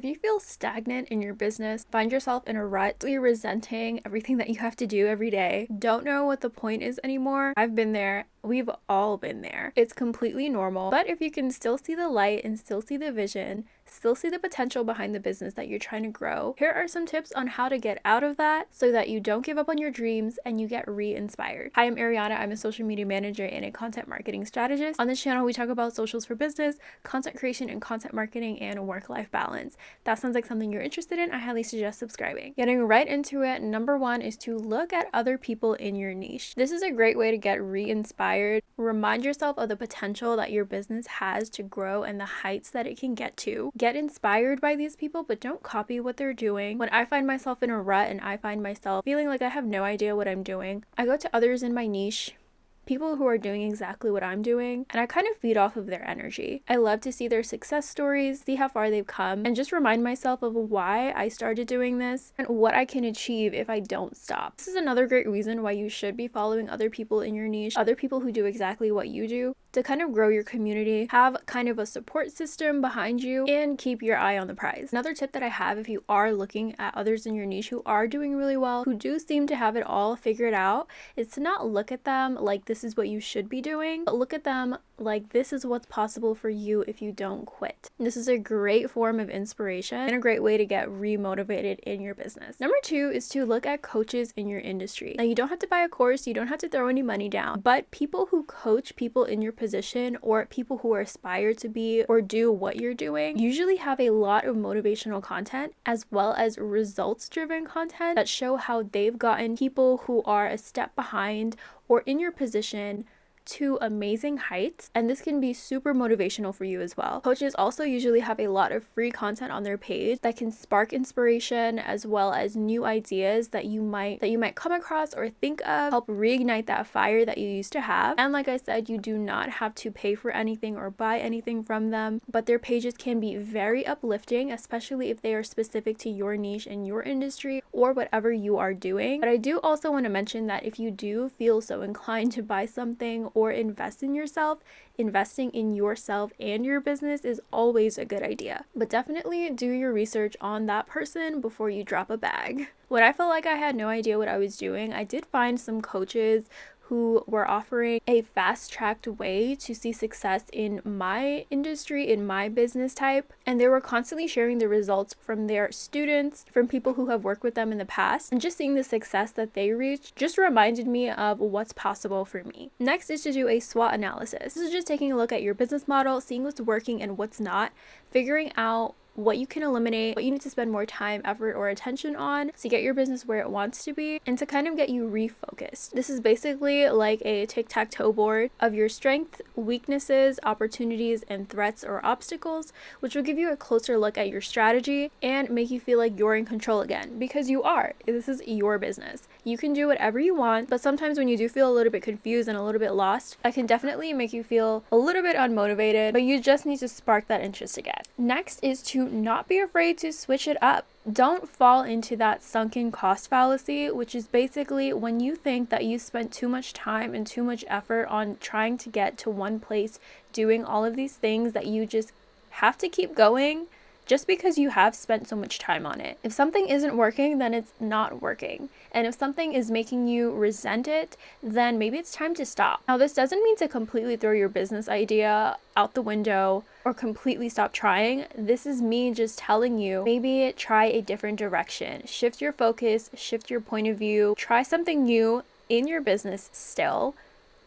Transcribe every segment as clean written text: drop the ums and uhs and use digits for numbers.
If you feel stagnant in your business, find yourself in a rut, you're resenting everything that you have to do every day, don't know what the point is anymore, I've been there. We've all been there. It's completely normal. But if you can still see the light and still see the vision, still see the potential behind the business that you're trying to grow, here are some tips on how to get out of that so that you don't give up on your dreams and you get re-inspired. Hi, I'm Ariana. I'm a social media manager and a content marketing strategist. On this channel, we talk about socials for business, content creation and content marketing, and work-life balance. If that sounds like something you're interested in, I highly suggest subscribing. Getting right into it, number one is to look at other people in your niche. This is a great way to get re-inspired. Remind yourself of the potential that your business has to grow and the heights that it can get to. Get inspired by these people, but don't copy what they're doing. When I find myself in a rut and I find myself feeling like I have no idea what I'm doing, I go to others in my niche, people who are doing exactly what I'm doing, and I kind of feed off of their energy. I love to see their success stories, see how far they've come, and just remind myself of why I started doing this and what I can achieve if I don't stop. This is another great reason why you should be following other people in your niche, other people who do exactly what you do, to kind of grow your community, have kind of a support system behind you, and keep your eye on the prize. Another tip that I have if you are looking at others in your niche who are doing really well, who do seem to have it all figured out, is to not look at them like this is what you should be doing, but look at them like this is what's possible for you if you don't quit. This is a great form of inspiration and a great way to get re-motivated in your business. Number two is to look at coaches in your industry. Now, you don't have to buy a course, you don't have to throw any money down, but people who coach people in your position or people who aspire to be or do what you're doing usually have a lot of motivational content as well as results-driven content that show how they've gotten people who are a step behind or in your position to amazing heights, and this can be super motivational for you as well. Coaches also usually have a lot of free content on their page that can spark inspiration as well as new ideas that you might come across or think of, help reignite that fire that you used to have. And like I said, you do not have to pay for anything or buy anything from them, but their pages can be very uplifting, especially if they are specific to your niche and your industry or whatever you are doing. But I do also want to mention that if you do feel so inclined to buy something or invest in yourself, investing in yourself and your business is always a good idea. But definitely do your research on that person before you drop a bag. When I felt like I had no idea what I was doing, I did find some coaches who were offering a fast-tracked way to see success in my industry, in my business type, and they were constantly sharing the results from their students, from people who have worked with them in the past, and just seeing the success that they reached just reminded me of what's possible for me. Next is to do a SWOT analysis. This is just taking a look at your business model, seeing what's working and what's not, figuring out what you can eliminate, what you need to spend more time, effort, or attention on to get your business where it wants to be and to kind of get you refocused. This is basically like a tic-tac-toe board of your strengths, weaknesses, opportunities, and threats or obstacles, which will give you a closer look at your strategy and make you feel like you're in control again, because you are. This is your business. You can do whatever you want, but sometimes when you do feel a little bit confused and a little bit lost, that can definitely make you feel a little bit unmotivated, but you just need to spark that interest again. Next is to not be afraid to switch it up. Don't fall into that sunken cost fallacy, which is basically when you think that you spent too much time and too much effort on trying to get to one place, doing all of these things that you just have to keep going just because you have spent so much time on it. If something isn't working, then it's not working. And if something is making you resent it, then maybe it's time to stop. Now, this doesn't mean to completely throw your business idea out the window or completely stop trying. This is me just telling you, maybe try a different direction. Shift your focus, shift your point of view, try something new in your business still.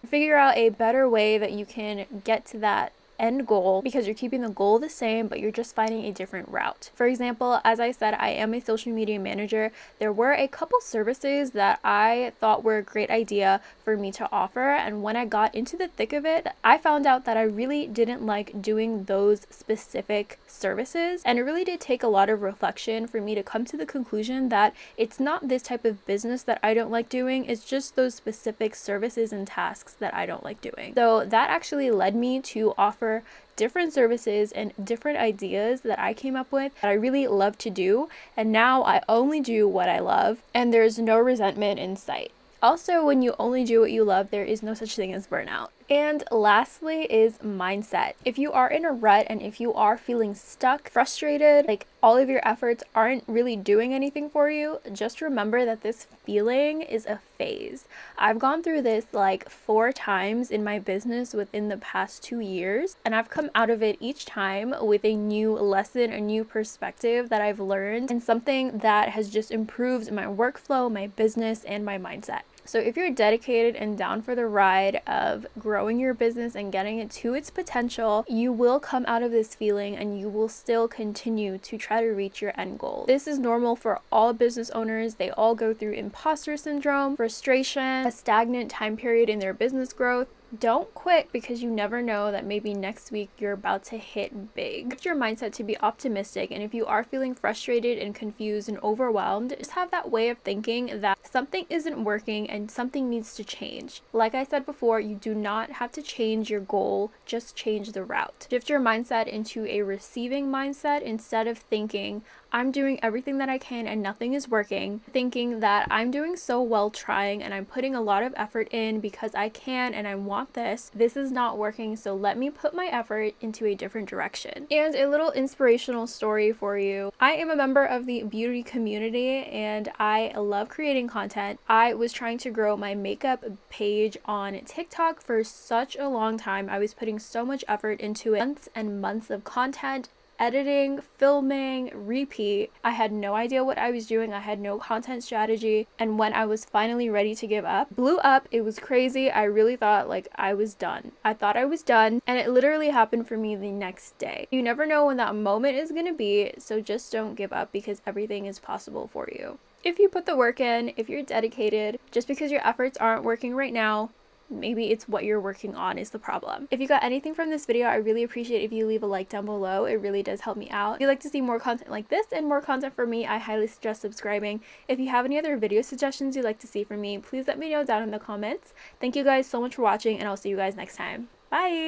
Figure out a better way that you can get to that end goal, because you're keeping the goal the same, but you're just finding a different route. For example, as I said, I am a social media manager. There were a couple services that I thought were a great idea for me to offer, and when I got into the thick of it, I found out that I really didn't like doing those specific services, and it really did take a lot of reflection for me to come to the conclusion that it's not this type of business that I don't like doing, it's just those specific services and tasks that I don't like doing. So that actually led me to offer different services and different ideas that I came up with that I really love to do, and now I only do what I love and there's no resentment in sight. Also, when you only do what you love, there is no such thing as burnout. And lastly is mindset. If you are in a rut and if you are feeling stuck, frustrated, like all of your efforts aren't really doing anything for you, just remember that this feeling is a phase. I've gone through this like 4 times in my business within the past 2 years, and I've come out of it each time with a new lesson, a new perspective that I've learned, and something that has just improved my workflow, my business, and my mindset. So if you're dedicated and down for the ride of growing your business and getting it to its potential, you will come out of this feeling and you will still continue to try to reach your end goal. This is normal for all business owners. They all go through imposter syndrome, frustration, a stagnant time period in their business growth. Don't quit, because you never know that maybe next week you're about to hit big. Shift your mindset to be optimistic, and if you are feeling frustrated and confused and overwhelmed, just have that way of thinking that something isn't working and something needs to change. Like I said before, you do not have to change your goal, just change the route. Shift your mindset into a receiving mindset instead of thinking, I'm doing everything that I can and nothing is working, thinking that I'm doing so well trying and I'm putting a lot of effort in because I can and I want this. This is not working, so let me put my effort into a different direction. And a little inspirational story for you. I am a member of the beauty community and I love creating content. I was trying to grow my makeup page on TikTok for such a long time. I was putting so much effort into it, months and months of content, editing, filming, repeat. I had no idea what I was doing. I had no content strategy. And when I was finally ready to give up, blew up. It was crazy. I really thought like I was done. I thought I was done. And it literally happened for me the next day. You never know when that moment is going to be. So just don't give up, because everything is possible for you. If you put the work in, if you're dedicated, just because your efforts aren't working right now, maybe it's what you're working on is the problem. If you got anything from this video, I really appreciate if you leave a like down below. It really does help me out. If you'd like to see more content like this and more content from me, I highly suggest subscribing. If you have any other video suggestions you'd like to see from me, please let me know down in the comments. Thank you guys so much for watching, and I'll see you guys next time. Bye!